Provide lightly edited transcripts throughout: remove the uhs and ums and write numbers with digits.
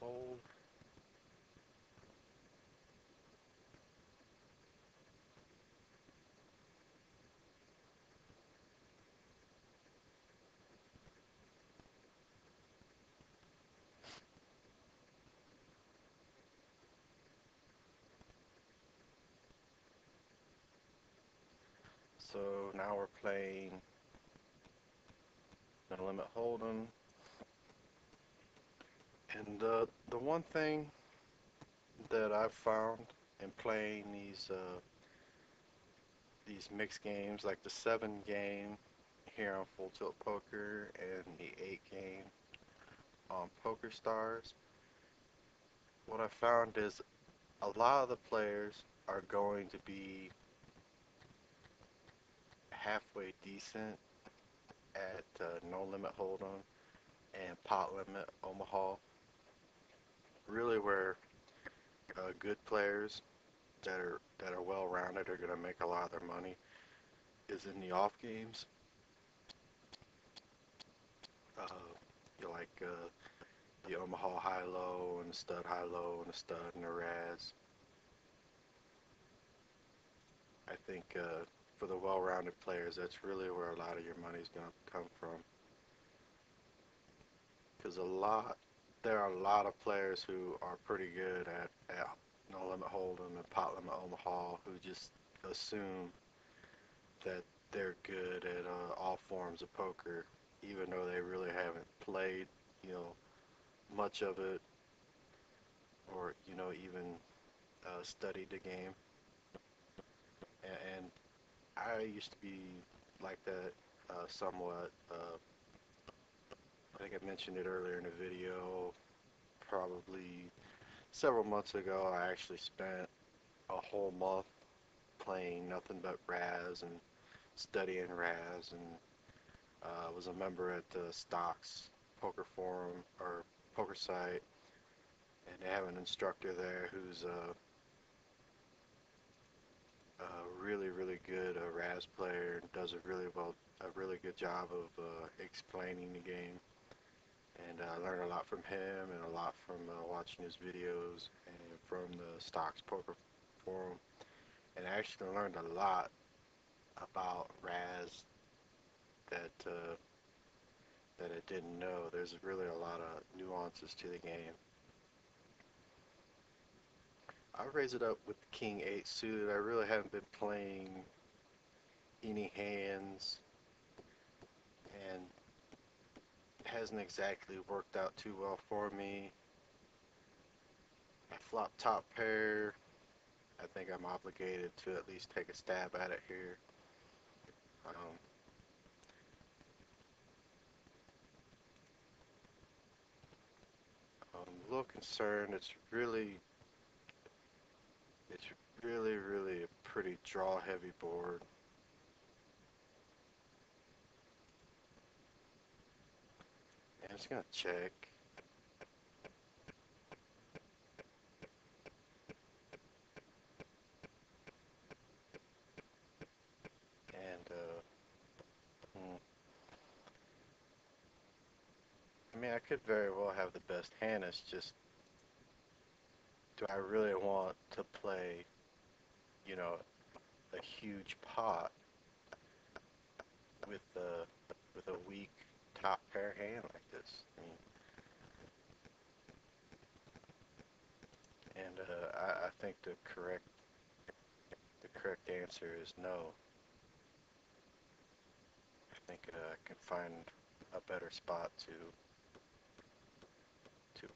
hold. So now we're playing No Limit Hold'em. And the one thing that I've found in playing these mixed games, like the 7 game here on Full Tilt Poker and the 8 game on Poker Stars, what I found is a lot of the players are going to be halfway decent at No Limit Hold'em and Pot Limit Omaha. Really, where good players that are well rounded are going to make a lot of their money is in the off games. You like the Omaha High Low and the Stud High Low and the Stud and the Raz. I think for the well rounded players, that's really where a lot of your money is going to come from. Because there are a lot of players who are pretty good at No Limit Hold'em and Pot Limit Omaha who just assume that they're good at all forms of poker, even though they really haven't played, you know, much of it, or even studied the game. And I used to be like that somewhat. I think I mentioned it earlier in the video. Probably several months ago, I actually spent a whole month playing nothing but Raz and studying Raz, and was a member at the Stocks Poker Forum or poker site, and they have an instructor there who's a really really good Raz player and does a really good job of explaining the game. And I learned a lot from him and a lot from watching his videos and from the Stocks Poker Forum. And I actually learned a lot about Raz that that I didn't know. There's really a lot of nuances to the game. I raise it up with the King 8 suited. I really haven't been playing any hands, and it hasn't exactly worked out too well for me. I flop top pair. I think I'm obligated to at least take a stab at it here. Um, I'm a little concerned. It's really a pretty draw heavy board. And it's gonna check. And I mean, I could very well have the best hand. It's just, do I really want to play, you know, a huge pot with a weak top pair hand like this? I mean, and I think the correct answer is no. I think I can find a better spot to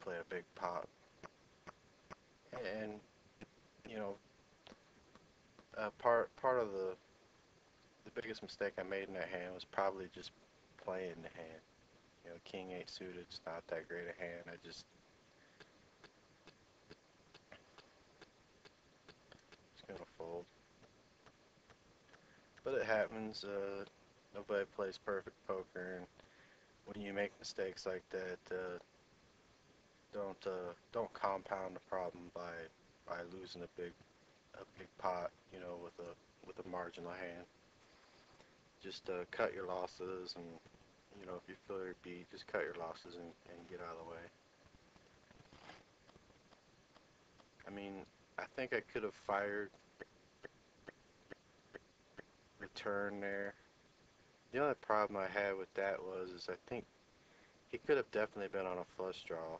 play a big pot. And you know, part of the biggest mistake I made in that hand was probably just playing the hand. You know, King 8 suited's not that great a hand. I just it's gonna fold. But it happens. Nobody plays perfect poker, and when you make mistakes like that, don't compound the problem by losing a big pot. You know, with a marginal hand. Just cut your losses, and if you feel you're beat, just cut your losses and get out of the way. I mean, I think I could have fired return there. The only problem I had with that was is I think he could have definitely been on a flush draw,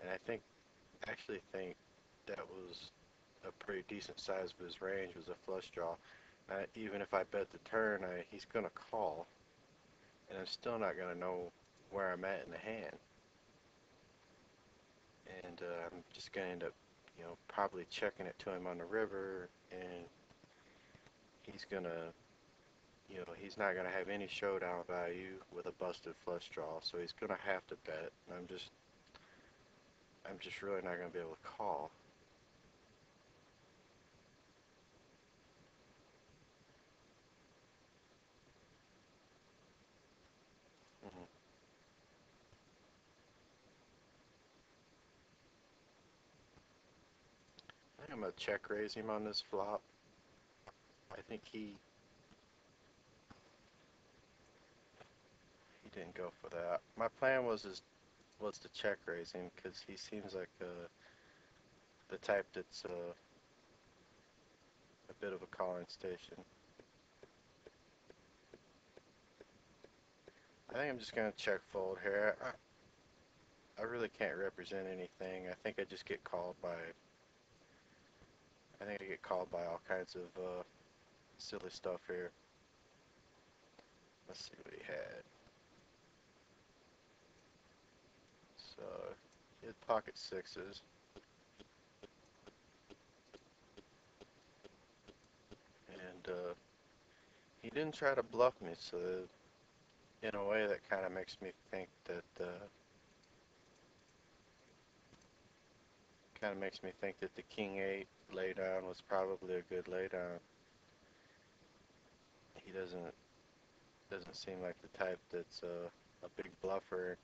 and I actually think that was a pretty decent size of his range was a flush draw. Even if I bet the turn, he's gonna call, and I'm still not gonna know where I'm at in the hand, and I'm just gonna end up, probably checking it to him on the river, and he's gonna, he's not gonna have any showdown value with a busted flush draw, so he's gonna have to bet, and I'm just really not gonna be able to call. Mhm. I think I'm gonna check raise him on this flop. I think he didn't go for that. My plan was to check raise him because he seems like the type that's a bit of a calling station. I think I'm just gonna check fold here. I really can't represent anything. I think I get called by all kinds of silly stuff here. Let's see what he had. So he had pocket sixes, and he didn't try to bluff me. So in a way, that kind of makes me think the king eight laydown was probably a good laydown. He doesn't seem like the type that's a big bluffer.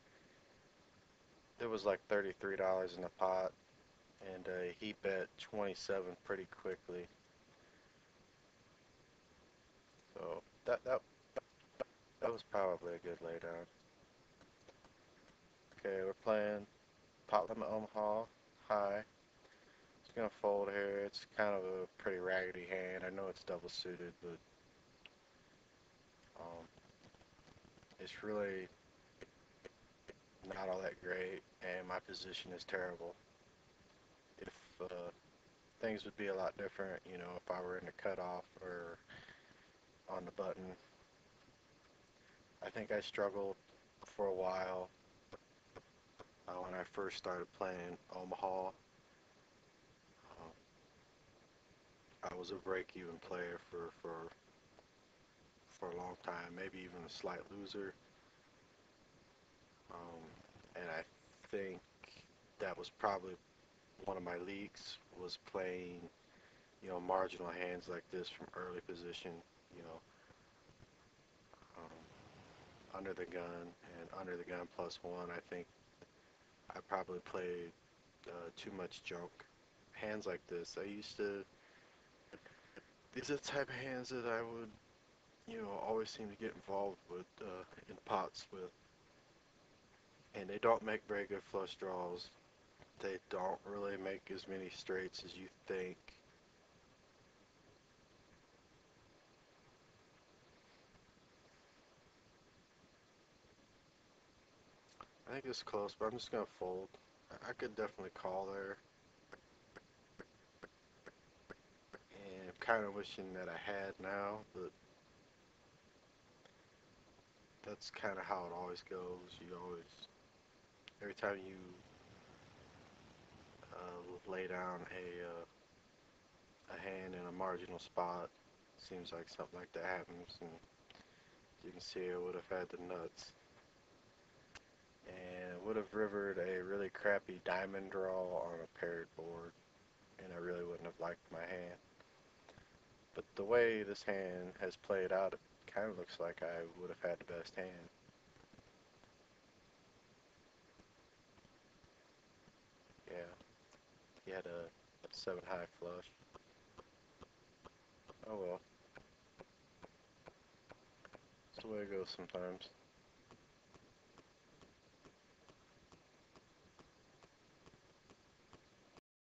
There was like $33 in the pot, and he bet 27 pretty quickly. So that was probably a good laydown. Okay, we're playing pot limit Omaha high. It's gonna fold here. It's kind of a pretty raggedy hand. I know it's double suited, but um, it's really not all that great, and my position is terrible. If things would be a lot different, if I were in the cutoff or on the button. I think I struggled for a while when I first started playing Omaha. I was a break-even player for a long time, maybe even a slight loser. Um, and I think that was probably one of my leaks was playing, marginal hands like this from early position, you know, under the gun and under the gun plus one. I think I probably played too much junk. Hands like this, these are the type of hands that I would, always seem to get involved with in pots with. And they don't make very good flush draws. They don't really make as many straights as you think. I think it's close, but I'm just going to fold. I could definitely call there. And I'm kind of wishing that I had now, but that's kind of how it always goes. Every time you lay down a hand in a marginal spot, seems like something like that happens. And you can see I would have had the nuts. And would have rivered a really crappy diamond draw on a paired board, and I really wouldn't have liked my hand. But the way this hand has played out, it kind of looks like I would have had the best hand. Yeah, he had a 7 high flush. Oh well, that's the way it goes sometimes.